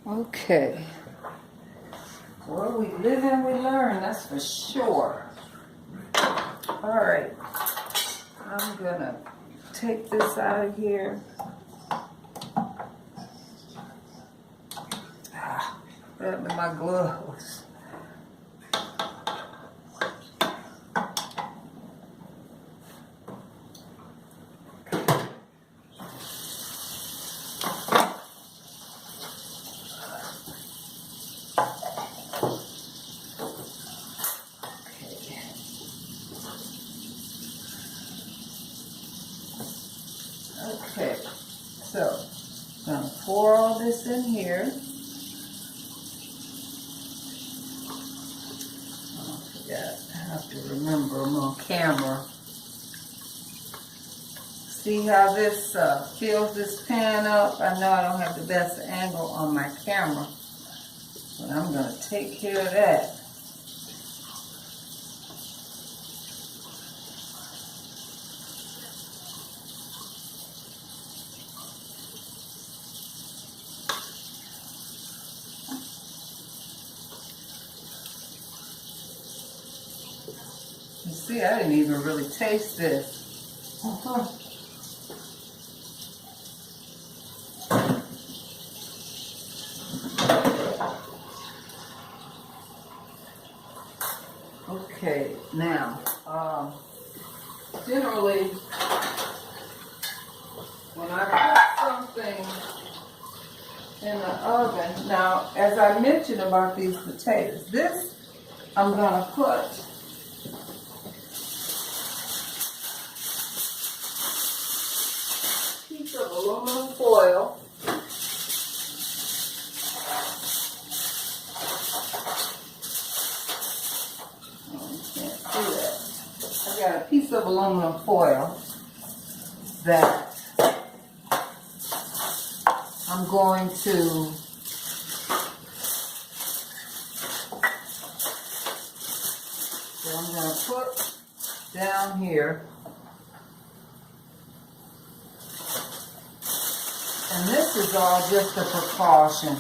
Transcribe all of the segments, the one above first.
Okay. Well, we live and we learn, that's for sure. All right. I'm gonna take this out of here. Grab my gloves. Okay, so I'm gonna pour all this in here. Oh, I forgot. I have to remember I'm on camera. See how this fills this pan up? I know I don't have the best angle on my camera, but I'm gonna take care of that. You see, I didn't even really taste this. Okay, now, generally, when I put something in the oven, now, as I mentioned about these potatoes, this I'm gonna put a piece of aluminum foil. I got a piece of aluminum foil that I'm going to put down here. And this is all just a precaution.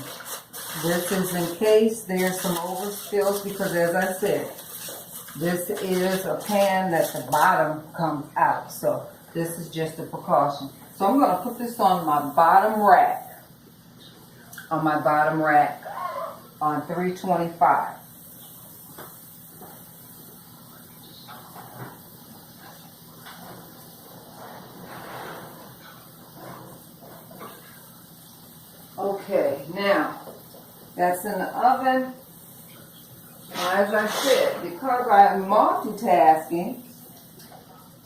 This is in case there's some overspills because, as I said, this is a pan that the bottom comes out. So this is just a precaution. So I'm going to put this on my bottom rack. On 325. Okay, now that's in the oven. As I said, because I'm multitasking,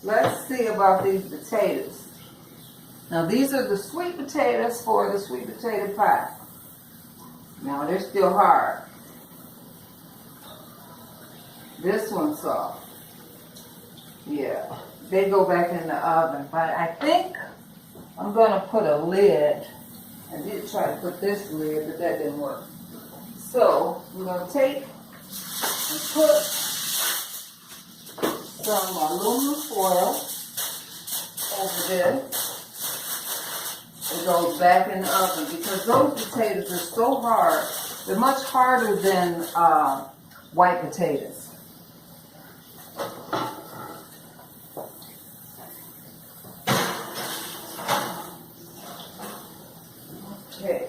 let's see about these potatoes. Now these are the sweet potatoes for the sweet potato pie. Now they're still hard. This one's soft. Yeah, they go back in the oven. But I think I'm going to put a lid. I did try to put this lid, but that didn't work. So we're going to take and put some aluminum foil over this. It goes back in the oven because those potatoes are so hard. They're much harder than white potatoes. Okay,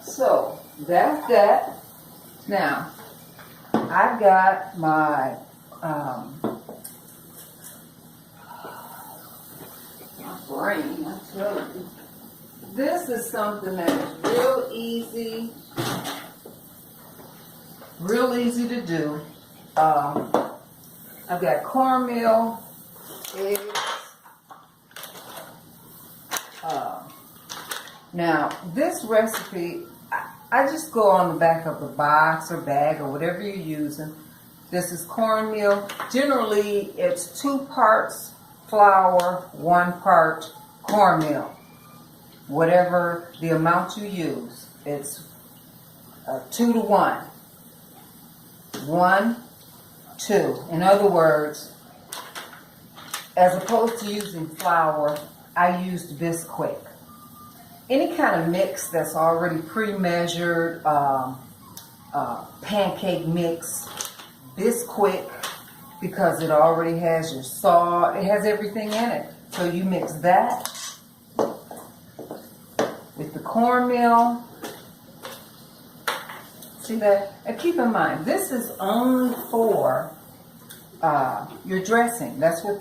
so that's that. Now, I've got my brain, I tell you. This is something that is real easy to do. I've got cornmeal, eggs. Now, this recipe, I just go on the back of the box or bag or whatever you're using. This is cornmeal. Generally, it's 2 parts flour, 1 part cornmeal. Whatever the amount you use, it's 2 to 1. 1, 2. In other words, as opposed to using flour, I used Bisquick. any kind of mix that's already pre-measured, pancake mix, Bisquick, because it already has your salt, it has everything in it. So you mix that with the cornmeal. See that? And keep in mind, this is only for your dressing. That's what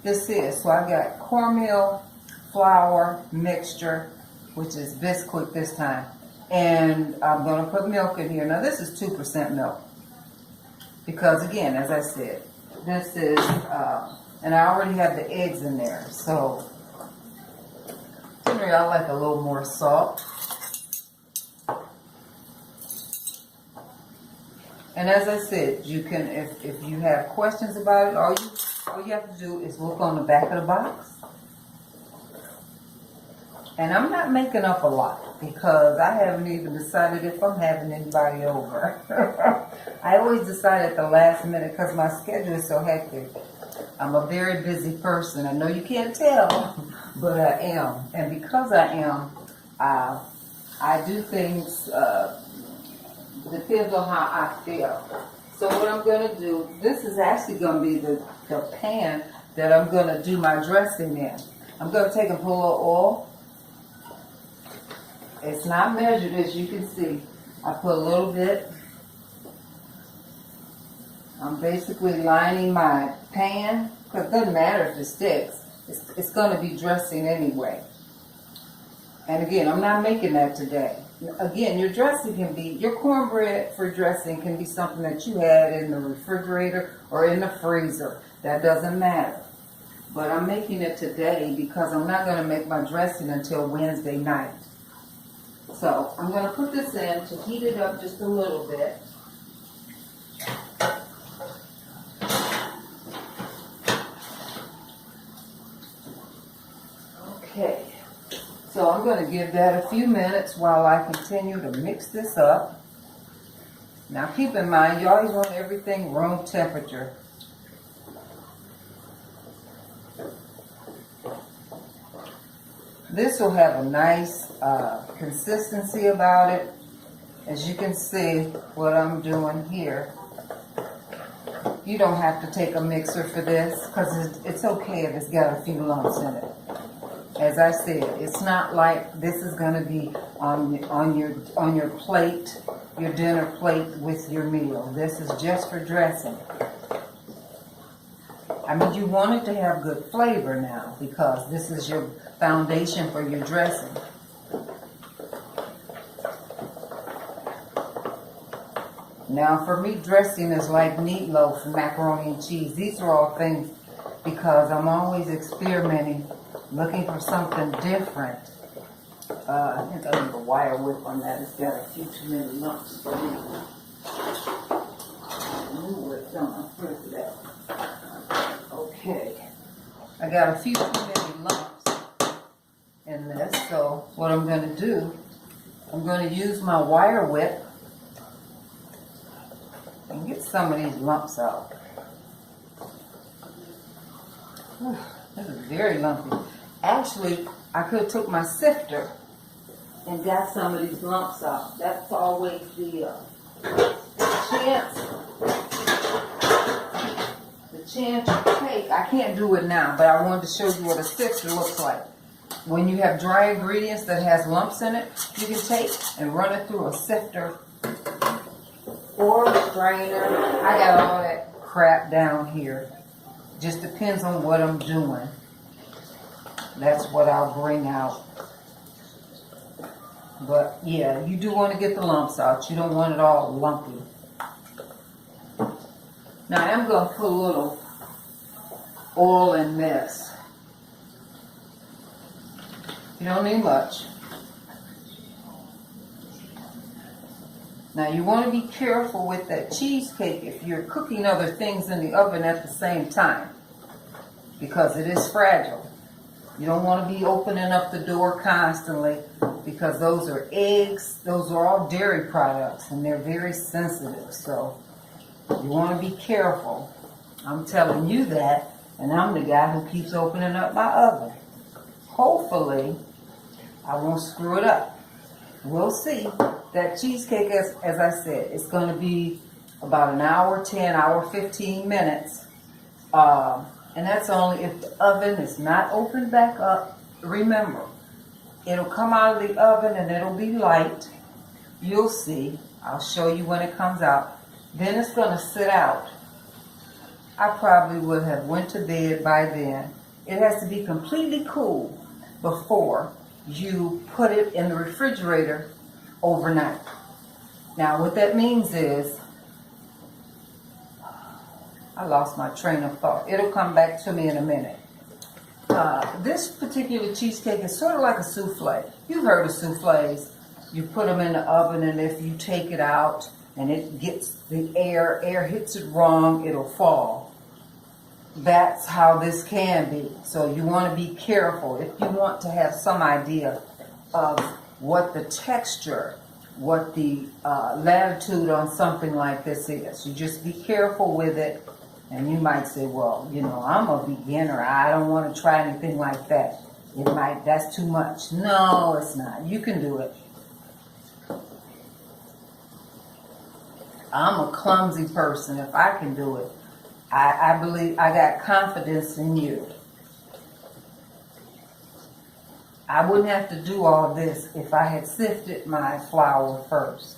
this is. So I got cornmeal, flour mixture, which is Bisquick this time. And I'm going to put milk in here. Now this is 2% milk. Because again, as I said, this is, and I already have the eggs in there. So, generally I like a little more salt. And as I said, you can, if you have questions about it, all you have to do is look on the back of the box. And I'm not making up a lot because I haven't even decided if I'm having anybody over. I always decide at the last minute because my schedule is so hectic. I'm a very busy person. I know you can't tell, but I am. And because I am, I do things, depends on how I feel. So what I'm going to do, this is actually going to be the pan that I'm going to do my dressing in. I'm going to take and put a little oil. It's not measured, as you can see. I put a little bit. I'm basically lining my pan, because it doesn't matter if it sticks. It's going to be dressing anyway. And again, I'm not making that today. Again, your dressing can be, your cornbread for dressing can be something that you had in the refrigerator or in the freezer. That doesn't matter. But I'm making it today because I'm not going to make my dressing until Wednesday night. So I'm going to put this in to heat it up just a little bit. Okay, so I'm going to give that a few minutes while I continue to mix this up. Now keep in mind, you always want everything room temperature. This will have a nice consistency about it. As you can see what I'm doing here. You don't have to take a mixer for this because it's okay if it's got a few lumps in it. As I said, it's not like this is going to be on your plate, your dinner plate with your meal. This is just for dressing. I mean, you want it to have good flavor now because this is your foundation for your dressing. Now, for me, dressing is like meatloaf, macaroni and cheese. These are all things because I'm always experimenting, looking for something different. I think I need a wire whip on that. It's got a few too many lumps for me. Ooh, it's done. Where's it at? Okay, I got a few too many lumps in this, so what I'm going to do, I'm going to use my wire whip and get some of these lumps out. Whew, this is very lumpy. Actually, I could have took my sifter and got some of these lumps out. That's always the chance you take. I can't do it now, but I wanted to show you what a sifter looks like. When you have dry ingredients that has lumps in it, you can take and run it through a sifter or a strainer. I got all that crap down here. Just depends on what I'm doing. That's what I'll bring out. But yeah, you do want to get the lumps out. You don't want it all lumpy. Now I'm going to put a little oil in this. You don't need much. Now you want to be careful with that cheesecake if you're cooking other things in the oven at the same time, because it is fragile. You don't want to be opening up the door constantly because those are eggs. Those are all dairy products and they're very sensitive. So you want to be careful. I'm telling you that, and I'm the guy who keeps opening up my oven. Hopefully, I won't screw it up. We'll see. That cheesecake, as I said, it's going to be about an hour, 10 hour, 15 minutes. And that's only if the oven is not opened back up. Remember, it'll come out of the oven and it'll be light. You'll see. I'll show you when it comes out. Then it's going to sit out. I probably would have went to bed by then. It has to be completely cool before you put it in the refrigerator overnight. Now what that means is, I lost my train of thought. It'll come back to me in a minute. This particular cheesecake is sort of like a souffle. You've heard of souffles. You put them in the oven, and if you take it out and it gets the air hits it wrong, it'll fall. That's how this can be. So you want to be careful if you want to have some idea of what the texture, what the latitude on something like this is. You just be careful with it. And you might say, well, you know, I'm a beginner. I don't want to try anything like that. That's too much. No, it's not. You can do it. I'm a clumsy person. If I can do it, I believe I got confidence in you. I wouldn't have to do all this if I had sifted my flour first.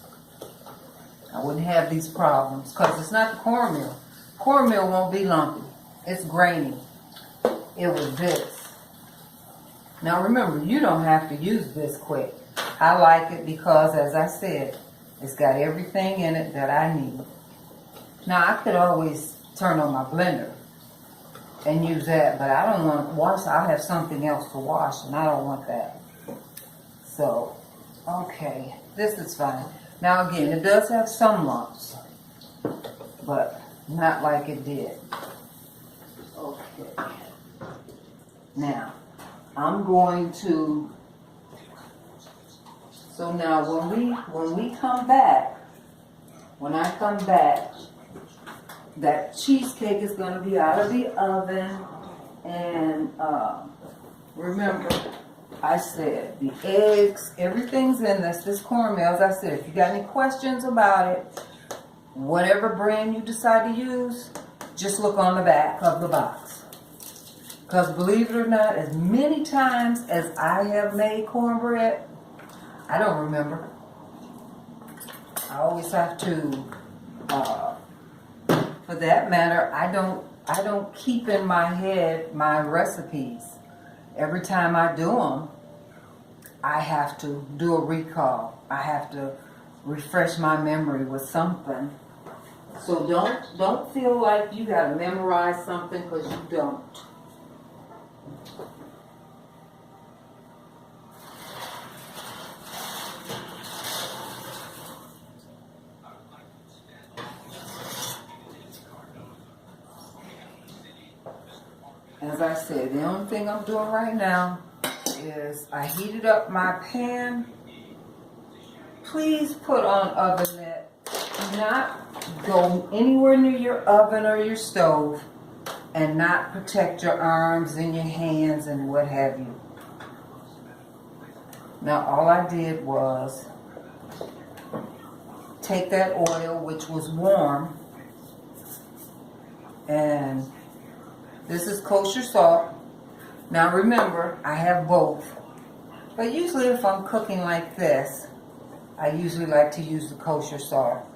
I wouldn't have these problems because it's not the cornmeal. Cornmeal won't be lumpy. It's grainy. It was this. Now remember, you don't have to use Bisquick. I like it because, as I said, it's got everything in it that I need. Now I could always turn on my blender and use that, but I don't want to wash. I'll have something else to wash, and I don't want that. So, okay, this is fine. Now again, it does have some lumps, but not like it did. Okay. Now, I'm going to, so now when we come back, when I come back, that cheesecake is going to be out of the oven. And remember, I said the eggs, everything's in this cornmeal. As I said, if you got any questions about it, whatever brand you decide to use, just look on the back of the box. Because believe it or not, as many times as I have made cornbread, I don't remember. I always have to, for that matter, I don't keep in my head my recipes. Every time I do them, I have to do a recall. I have to refresh my memory with something. So don't feel like you gotta memorize something, because you don't. As I said, the only thing I'm doing right now is I heated up my pan. Please put on oven mitt. Do not go anywhere near your oven or your stove and not protect your arms and your hands and what have you. Now all I did was take that oil, which was warm, and this is kosher salt. Now remember, I have both. But usually if I'm cooking like this, I usually like to use the kosher salt.